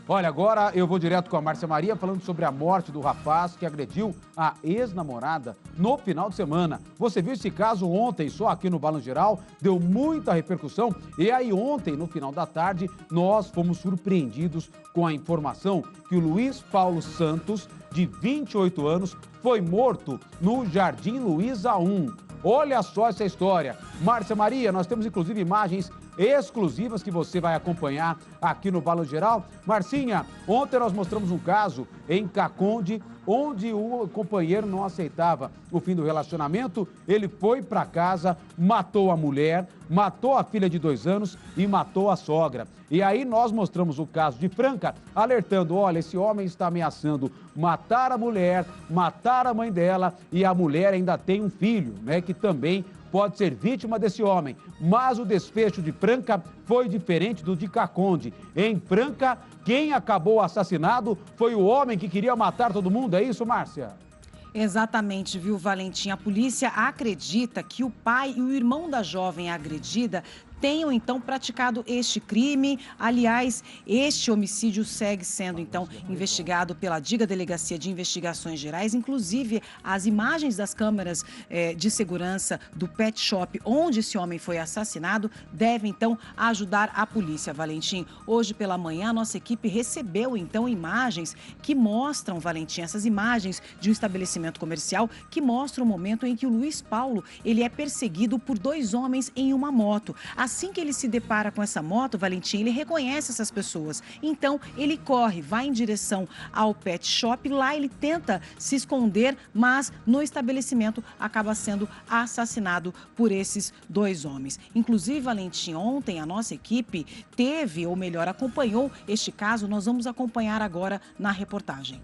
Olha, agora eu vou direto com a Márcia Maria falando sobre a morte do rapaz que agrediu a ex-namorada no final de semana. Você viu esse caso ontem, só aqui no Balanço Geral, deu muita repercussão. E aí ontem, no final da tarde, nós fomos surpreendidos com a informação que o Luiz Paulo Santos, de 28 anos, foi morto no Jardim Luiza 1. Olha só essa história. Márcia Maria, nós temos inclusive imagens exclusivas que você vai acompanhar aqui no Balanço Geral. Marcinha, ontem nós mostramos um caso em Caconde, onde o companheiro não aceitava o fim do relacionamento. Ele foi para casa, matou a mulher, matou a filha de 2 anos e matou a sogra. E aí nós mostramos o caso de Franca, alertando, olha, esse homem está ameaçando matar a mulher, matar a mãe dela, e a mulher ainda tem um filho, né, que também pode ser vítima desse homem. Mas o desfecho de Franca foi diferente do de Caconde. Em Franca, quem acabou assassinado foi o homem que queria matar todo mundo. É isso, Márcia? Exatamente, viu, Valentim? A polícia acredita que o pai e o irmão da jovem agredida tenham, então, praticado este crime. Aliás, este homicídio segue sendo, então, investigado pela DIGA, Delegacia de Investigações Gerais. Inclusive, as imagens das câmeras de segurança do pet shop onde esse homem foi assassinado devem, então, ajudar a polícia, Valentim. Hoje pela manhã, a nossa equipe recebeu, então, imagens que mostram, Valentim, essas imagens de um estabelecimento comercial que mostram o momento em que o Luiz Paulo, ele é perseguido por 2 homens em uma moto. Assim que ele se depara com essa moto, Valentim, ele reconhece essas pessoas. Então, ele corre, vai em direção ao pet shop. Lá ele tenta se esconder, mas no estabelecimento acaba sendo assassinado por esses 2 homens. Inclusive, Valentim, ontem a nossa equipe teve, ou melhor, acompanhou este caso. Nós vamos acompanhar agora na reportagem.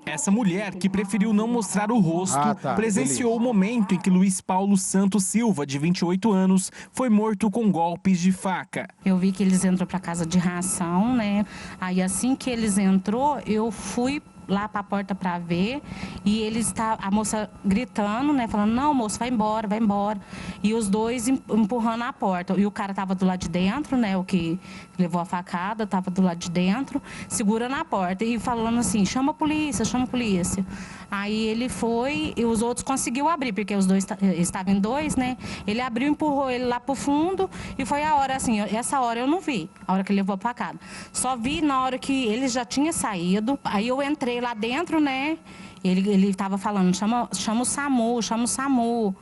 Essa mulher, que preferiu não mostrar o rosto, presenciou o momento em que Luiz Paulo Santos Silva, de 28 anos, foi morto com golpes de faca. Eu vi que eles entrou para casa de ração, né? Aí assim que eles entrou, eu fui lá para a porta para ver, e a moça gritando, né, falando, não, moço, vai embora, vai embora. E os 2 empurrando a porta. E o cara tava do lado de dentro, né, o que levou a facada, tava do lado de dentro, segurando a porta e falando assim, chama a polícia, chama a polícia. Aí ele foi e os outros conseguiu abrir, porque os 2 estavam em 2, né? Ele abriu, empurrou ele lá pro fundo, e foi a hora, assim, essa hora eu não vi, a hora que ele levou a facada. Só vi na hora que ele já tinha saído, aí eu entrei lá dentro, né? Ele estava falando, chama o SAMU, chama o SAMU.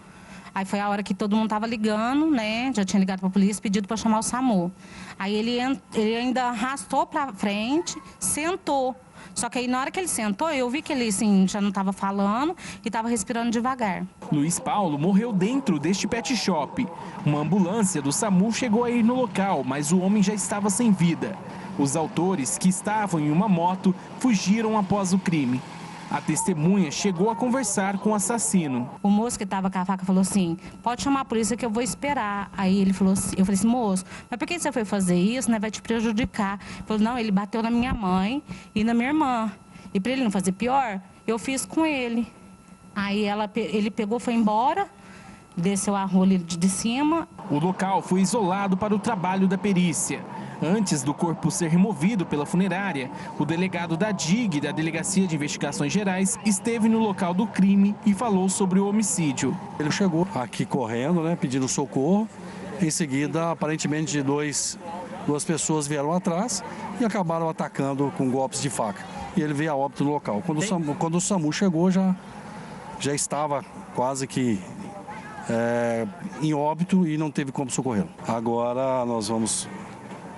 Aí foi a hora que todo mundo estava ligando, né? Já tinha ligado para a polícia, pedido para chamar o SAMU. Aí ele ainda arrastou para frente, sentou. Só que aí na hora que ele sentou, eu vi que ele assim, já não estava falando e estava respirando devagar. Luiz Paulo morreu dentro deste pet shop. Uma ambulância do SAMU chegou a ir no local, mas o homem já estava sem vida. Os autores, que estavam em uma moto, fugiram após o crime. A testemunha chegou a conversar com o assassino. O moço que estava com a faca falou assim, pode chamar a polícia que eu vou esperar. Aí ele falou assim, eu falei assim, moço, mas por que você foi fazer isso, né? Vai te prejudicar. Ele falou, não, ele bateu na minha mãe e na minha irmã. E para ele não fazer pior, eu fiz com ele. Aí ele pegou, foi embora, desceu a rua ali de cima. O local foi isolado para o trabalho da perícia. Antes do corpo ser removido pela funerária, o delegado da DIG, da Delegacia de Investigações Gerais, esteve no local do crime e falou sobre o homicídio. Ele chegou aqui correndo, né, pedindo socorro. Em seguida, aparentemente, duas pessoas vieram atrás e acabaram atacando com golpes de faca. E ele veio a óbito no local. Quando o SAMU chegou, já estava quase que em óbito e não teve como socorrê-lo. Agora nós vamos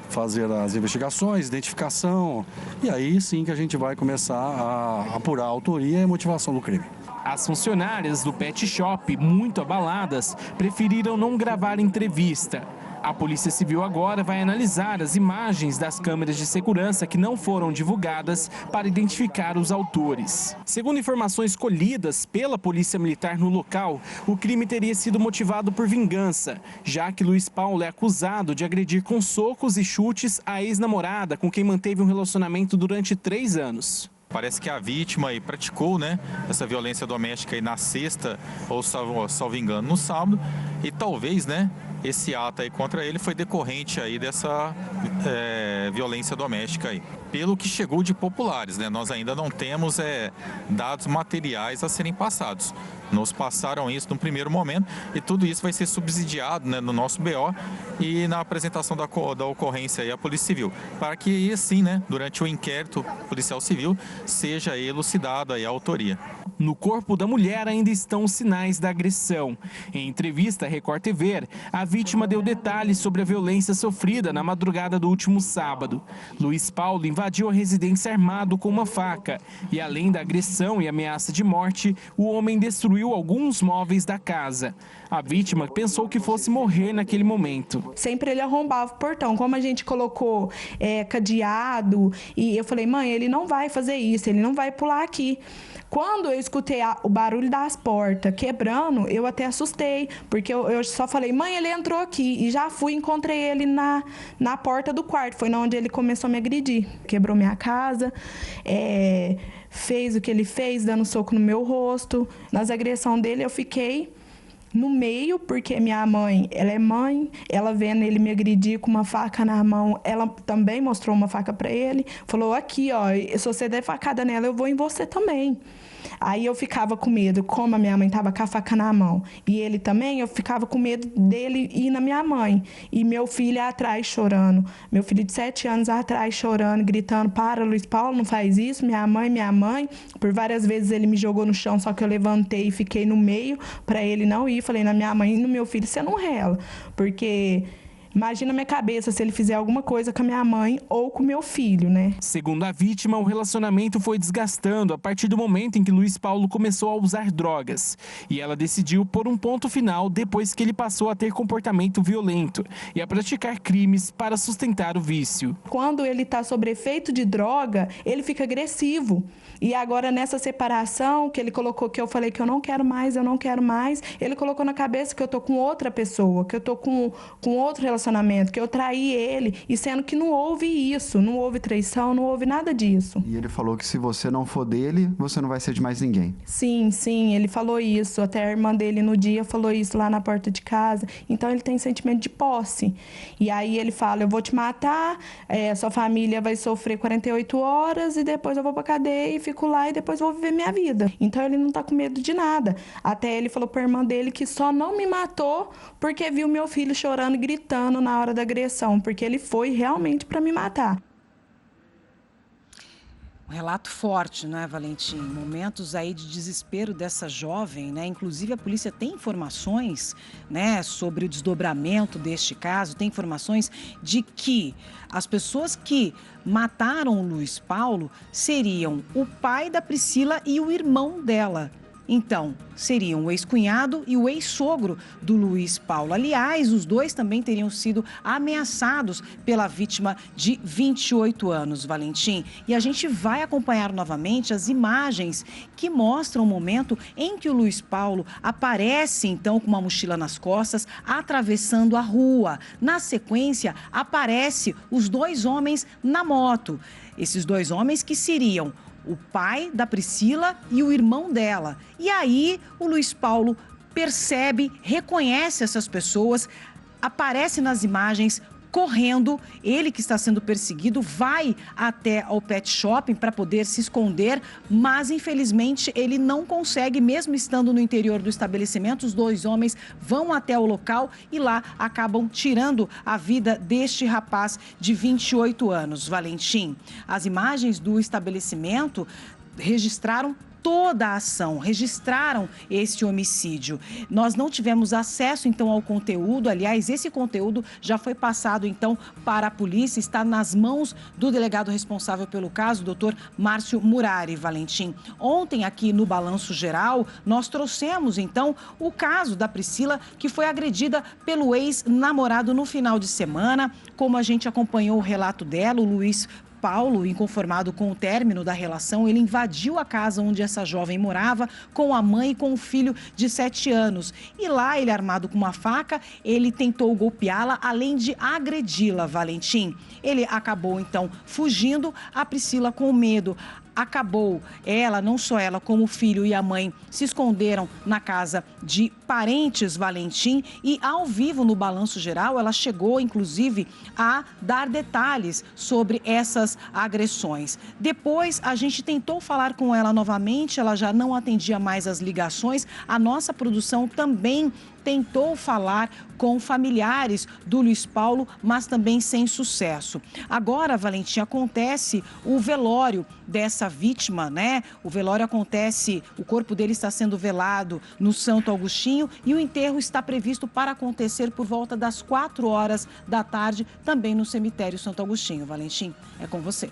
fazer as investigações, identificação, e aí sim que a gente vai começar a apurar a autoria e a motivação do crime. As funcionárias do pet shop, muito abaladas, preferiram não gravar entrevista. A Polícia Civil agora vai analisar as imagens das câmeras de segurança que não foram divulgadas para identificar os autores. Segundo informações colhidas pela Polícia Militar no local, o crime teria sido motivado por vingança, já que Luiz Paulo é acusado de agredir com socos e chutes a ex-namorada com quem manteve um relacionamento durante 3 anos. Parece que a vítima aí praticou, né, essa violência doméstica aí na sexta, ou salvo engano, no sábado, e talvez, né, esse ato aí contra ele foi decorrente aí dessa violência doméstica aí. Pelo que chegou de populares, né, nós ainda não temos dados materiais a serem passados. Nos passaram isso no primeiro momento e tudo isso vai ser subsidiado, né, no nosso BO e na apresentação da ocorrência aí à Polícia Civil, para que assim, né, durante o inquérito policial civil seja elucidado aí a autoria. No corpo da mulher ainda estão os sinais da agressão. Em entrevista à Record TV, a vítima deu detalhes sobre a violência sofrida na madrugada do último sábado. Luiz Paulo invadiu a residência armado com uma faca e, além da agressão e ameaça de morte, o homem destruiu alguns móveis da casa. A vítima pensou que fosse morrer naquele momento. Sempre ele arrombava o portão. Como a gente colocou cadeado, e eu falei, mãe, ele não vai fazer isso, ele não vai pular aqui. Quando eu escutei o barulho das portas quebrando, eu até assustei, porque eu só falei, mãe, ele entrou aqui, e já fui e encontrei ele na porta do quarto, foi onde ele começou a me agredir. Quebrou minha casa, fez o que ele fez, dando soco no meu rosto. Nas agressões dele, eu fiquei no meio, porque minha mãe, ela é mãe, ela vendo ele me agredir com uma faca na mão, ela também mostrou uma faca para ele, falou, aqui, ó, se você der facada nela, eu vou em você também. Aí eu ficava com medo, como a minha mãe estava com a faca na mão, e ele também, eu ficava com medo dele ir na minha mãe. E meu filho atrás chorando, meu filho de 7 anos atrás chorando, gritando, para, Luiz Paulo, não faz isso, minha mãe. Por várias vezes ele me jogou no chão, só que eu levantei e fiquei no meio para ele não ir. Falei na minha mãe e no meu filho, você não rela, porque... Imagina a minha cabeça se ele fizer alguma coisa com a minha mãe ou com o meu filho, né? Segundo a vítima, o relacionamento foi desgastando a partir do momento em que Luiz Paulo começou a usar drogas. E ela decidiu pôr um ponto final depois que ele passou a ter comportamento violento e a praticar crimes para sustentar o vício. Quando ele está sob efeito de droga, ele fica agressivo. E agora nessa separação que ele colocou, que eu falei que eu não quero mais, ele colocou na cabeça que eu tô com outra pessoa, que eu tô com outro relacionamento, que eu traí ele, e sendo que não houve isso, não houve traição, não houve nada disso. E ele falou que se você não for dele, você não vai ser de mais ninguém. Sim, ele falou isso, até a irmã dele no dia falou isso lá na porta de casa, então ele tem sentimento de posse. E aí ele fala, eu vou te matar, sua família vai sofrer 48 horas e depois eu vou pra cadeia e fico lá e depois vou viver minha vida. Então ele não tá com medo de nada. Até ele falou pra irmã dele que só não me matou porque viu meu filho chorando e gritando na hora da agressão, porque ele foi realmente para me matar. Um relato forte, né, Valentim? Momentos aí de desespero dessa jovem, né? Inclusive a polícia tem informações, né, sobre o desdobramento deste caso, tem informações de que as pessoas que mataram o Luiz Paulo seriam o pai da Priscila e o irmão dela. Então, seriam o ex-cunhado e o ex-sogro do Luiz Paulo. Aliás, os dois também teriam sido ameaçados pela vítima de 28 anos, Valentim. E a gente vai acompanhar novamente as imagens que mostram o momento em que o Luiz Paulo aparece, então, com uma mochila nas costas, atravessando a rua. Na sequência, aparece os dois homens na moto. Esses dois homens que seriam o pai da Priscila e o irmão dela. E aí o Luiz Paulo percebe, reconhece essas pessoas, aparece nas imagens correndo, ele que está sendo perseguido, vai até ao pet shopping para poder se esconder, mas infelizmente ele não consegue, mesmo estando no interior do estabelecimento. Os dois homens vão até o local e lá acabam tirando a vida deste rapaz de 28 anos, Valentim. As imagens do estabelecimento registraram toda a ação, registraram este homicídio. Nós não tivemos acesso, então, ao conteúdo. Aliás, esse conteúdo já foi passado, então, para a polícia. Está nas mãos do delegado responsável pelo caso, doutor Márcio Murari, Valentim. Ontem, aqui no Balanço Geral, nós trouxemos, então, o caso da Priscila, que foi agredida pelo ex-namorado no final de semana. Como a gente acompanhou o relato dela, o Luiz Paulo, inconformado com o término da relação, ele invadiu a casa onde essa jovem morava com a mãe e com o filho de 7 anos. E lá, ele armado com uma faca, ele tentou golpeá-la, além de agredi-la, Valentim. Ele acabou, então, fugindo, a Priscila com medo. acabou. Ela, não só ela, como o filho e a mãe se esconderam na casa de parentes Valentim e ao vivo no Balanço Geral ela chegou inclusive a dar detalhes sobre essas agressões. Depois a gente tentou falar com ela novamente, ela já não atendia mais as ligações. A nossa produção também tentou falar com familiares do Luiz Paulo, mas também sem sucesso. Agora, Valentim, acontece o velório dessa vítima, né? O velório acontece, o corpo dele está sendo velado no Santo Agostinho e o enterro está previsto para acontecer por volta das 4 horas da tarde, também no cemitério Santo Agostinho. Valentim, é com você.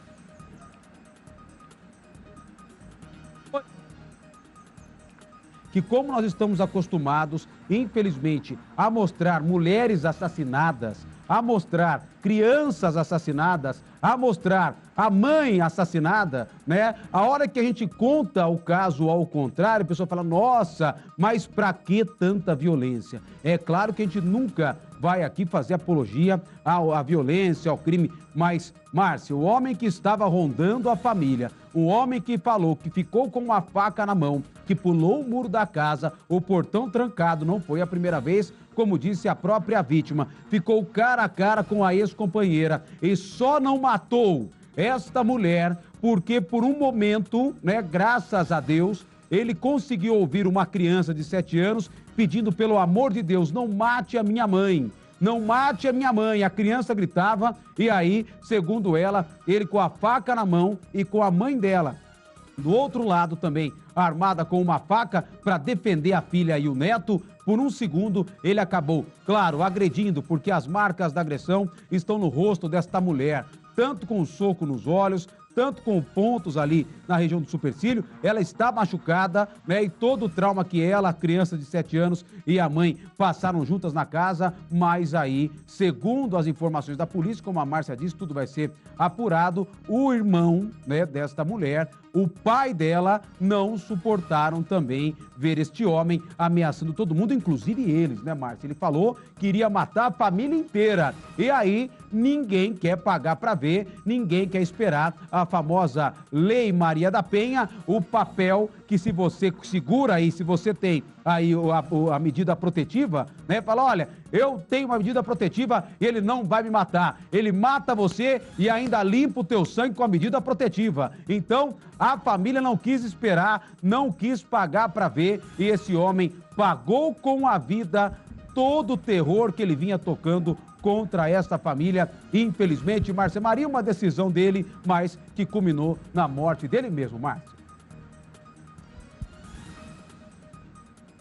Que como nós estamos acostumados, infelizmente, a mostrar mulheres assassinadas, a mostrar crianças assassinadas, a mostrar a mãe assassinada, né? A hora que a gente conta o caso ao contrário, a pessoa fala, nossa, mas pra que tanta violência? É claro que a gente nunca vai aqui fazer apologia à violência, ao crime, mas, Márcia, o homem que estava rondando a família, o homem que falou que ficou com uma faca na mão, que pulou o muro da casa, o portão trancado, não foi a primeira vez, como disse a própria vítima, ficou cara a cara com a ex-companheira e só não matou esta mulher porque por um momento, né, graças a Deus, ele conseguiu ouvir uma criança de 7 anos pedindo pelo amor de Deus, não mate a minha mãe. Não mate a minha mãe. A criança gritava e aí, segundo ela, ele com a faca na mão e com a mãe dela do outro lado também, armada com uma faca para defender a filha e o neto, por um segundo ele acabou, claro, agredindo, porque as marcas da agressão estão no rosto desta mulher, tanto com um soco nos olhos, tanto com pontos ali na região do supercílio, ela está machucada, né? E todo o trauma que ela, a criança de 7 anos e a mãe passaram juntas na casa, mas aí, segundo as informações da polícia, como a Márcia disse, tudo vai ser apurado, o irmão, né, desta mulher, o pai dela, não suportaram também ver este homem ameaçando todo mundo, inclusive eles, né, Márcia? Ele falou que iria matar a família inteira. E aí, ninguém quer pagar para ver, ninguém quer esperar a famosa Lei Maria da Penha, o papel que se você segura aí, se você tem aí a medida protetiva, né? Fala, olha, eu tenho uma medida protetiva e ele não vai me matar. Ele mata você e ainda limpa o teu sangue com a medida protetiva. Então, a família não quis esperar, não quis pagar para ver e esse homem pagou com a vida todo o terror que ele vinha tocando contra esta família. Infelizmente, Márcia Maria, uma decisão dele, mas que culminou na morte dele mesmo, Márcia.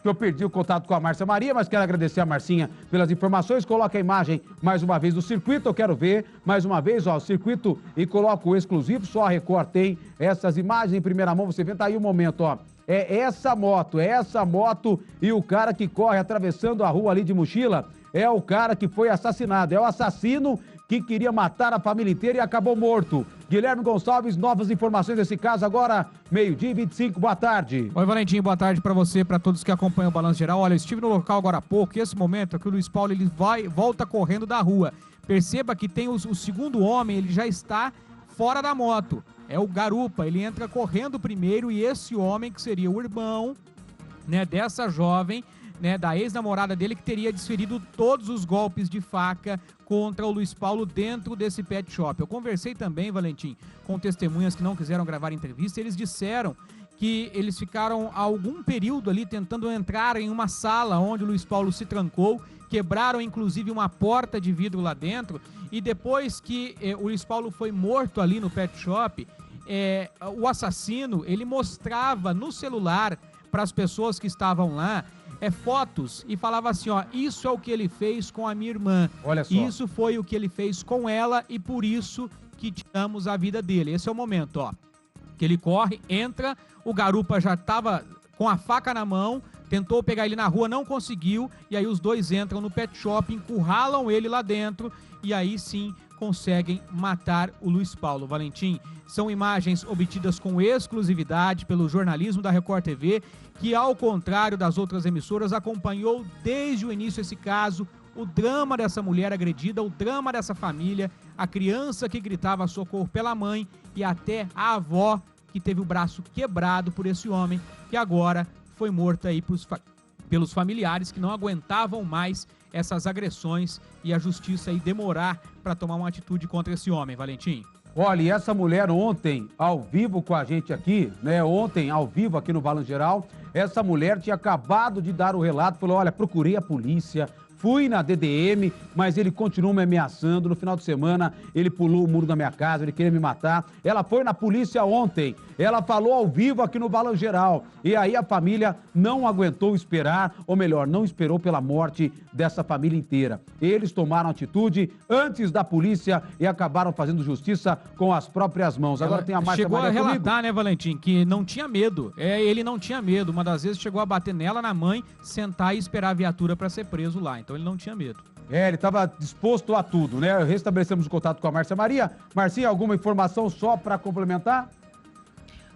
Eu perdi o contato com a Márcia Maria, mas quero agradecer a Marcinha pelas informações. Coloca a imagem mais uma vez do circuito, eu quero ver mais uma vez, ó, o circuito e coloca o exclusivo, só a Record tem essas imagens em primeira mão, você vê, tá aí o momento, ó. É essa moto e o cara que corre atravessando a rua ali de mochila é o cara que foi assassinado, é o assassino que queria matar a família inteira e acabou morto. Guilherme Gonçalves, novas informações desse caso agora, 12h25, boa tarde. Oi, Valentim, boa tarde para você, para todos que acompanham o Balanço Geral. Olha, eu estive no local agora há pouco e esse momento é que o Luiz Paulo ele volta correndo da rua. Perceba que tem o segundo homem, ele já está fora da moto. É o Garupa, ele entra correndo primeiro e esse homem, que seria o irmão, né, dessa jovem, né, da ex-namorada dele, que teria desferido todos os golpes de faca contra o Luiz Paulo dentro desse pet shop. Eu conversei também, Valentim, com testemunhas que não quiseram gravar entrevista, eles disseram que eles ficaram algum período ali tentando entrar em uma sala onde o Luiz Paulo se trancou, quebraram inclusive uma porta de vidro lá dentro, e depois que o Luiz Paulo foi morto ali no pet shop, o assassino, ele mostrava no celular para as pessoas que estavam lá fotos e falava assim, ó, isso é o que ele fez com a minha irmã. Olha só. Isso foi o que ele fez com ela e por isso que tiramos a vida dele. Esse é o momento, ó, que ele corre, entra, o Garupa já estava com a faca na mão, tentou pegar ele na rua, não conseguiu, e aí os dois entram no pet shop, encurralam ele lá dentro e aí sim conseguem matar o Luiz Paulo. Valentim, são imagens obtidas com exclusividade pelo jornalismo da Record TV, que ao contrário das outras emissoras acompanhou desde o início esse caso, o drama dessa mulher agredida, o drama dessa família, a criança que gritava socorro pela mãe e até a avó que teve o braço quebrado por esse homem, que agora foi morto aí pelos familiares que não aguentavam mais essas agressões e a justiça aí demorar para tomar uma atitude contra esse homem, Valentim. Olha, e essa mulher ontem, ao vivo com a gente aqui, né? Ontem, ao vivo aqui no Balanço Geral, essa mulher tinha acabado de dar o relato, falou, olha, procurei a polícia, fui na DDM, mas ele continuou me ameaçando. No final de semana, ele pulou o muro da minha casa, ele queria me matar. Ela foi na polícia ontem, ela falou ao vivo aqui no Balanço Geral. E aí a família não aguentou esperar, ou melhor, não esperou pela morte dessa família inteira. Eles tomaram atitude antes da polícia e acabaram fazendo justiça com as próprias mãos. Agora tem a Márcia Maria chegou a relatar, comigo. né, Valentim, que não tinha medo. Ele não tinha medo. Uma das vezes chegou a bater nela, na mãe, sentar e esperar a viatura para ser preso lá. Então ele não tinha medo. Ele estava disposto a tudo, né? Restabelecemos o contato com a Márcia Maria. Marcinha, alguma informação só para complementar?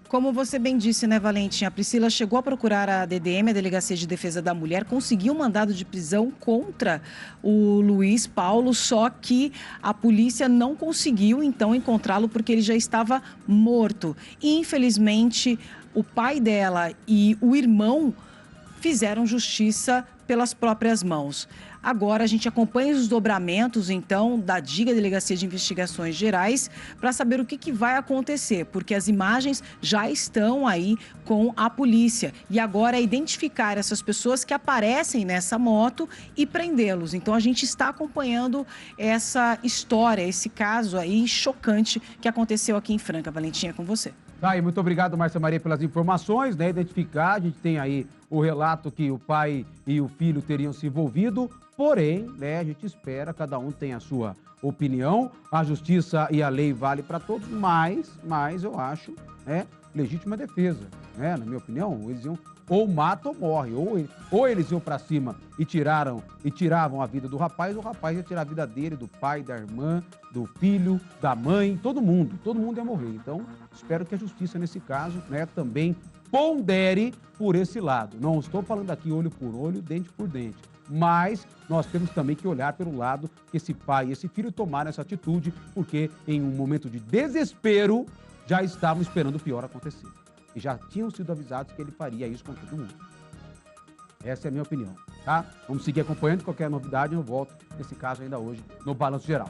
Como você bem disse, né, Valentim? A Priscila chegou a procurar a DDM, a Delegacia de Defesa da Mulher, conseguiu um mandado de prisão contra o Luiz Paulo, só que a polícia não conseguiu, então, encontrá-lo porque ele já estava morto. E, infelizmente, o pai dela e o irmão fizeram justiça pelas próprias mãos. Agora a gente acompanha os desdobramentos, então, da DIGA, Delegacia de Investigações Gerais, para saber o que vai acontecer, porque as imagens já estão aí com a polícia. E agora é identificar essas pessoas que aparecem nessa moto e prendê-los. Então a gente está acompanhando essa história, esse caso aí chocante que aconteceu aqui em Franca. Valentinha, com você. Tá aí, muito obrigado, Márcia Maria, pelas informações, né? Identificar, a gente tem aí o relato que o pai e o filho teriam se envolvido, porém, né, a gente espera, cada um tem a sua opinião, a justiça e a lei vale para todos, mas eu acho, né, legítima defesa, né? Na minha opinião, eles iam ou mata ou morre, ou eles iam para cima e tiravam a vida do rapaz, ou o rapaz ia tirar a vida dele, do pai, da irmã, do filho, da mãe, todo mundo ia morrer. Então, espero que a justiça nesse caso, né, também pondere por esse lado. Não estou falando aqui olho por olho, dente por dente, mas nós temos também que olhar pelo lado que esse pai e esse filho tomaram essa atitude, porque em um momento de desespero já estavam esperando o pior acontecer. E já tinham sido avisados que ele faria isso com todo mundo. Essa é a minha opinião, tá? Vamos seguir acompanhando. Qualquer novidade eu volto nesse caso ainda hoje no Balanço Geral.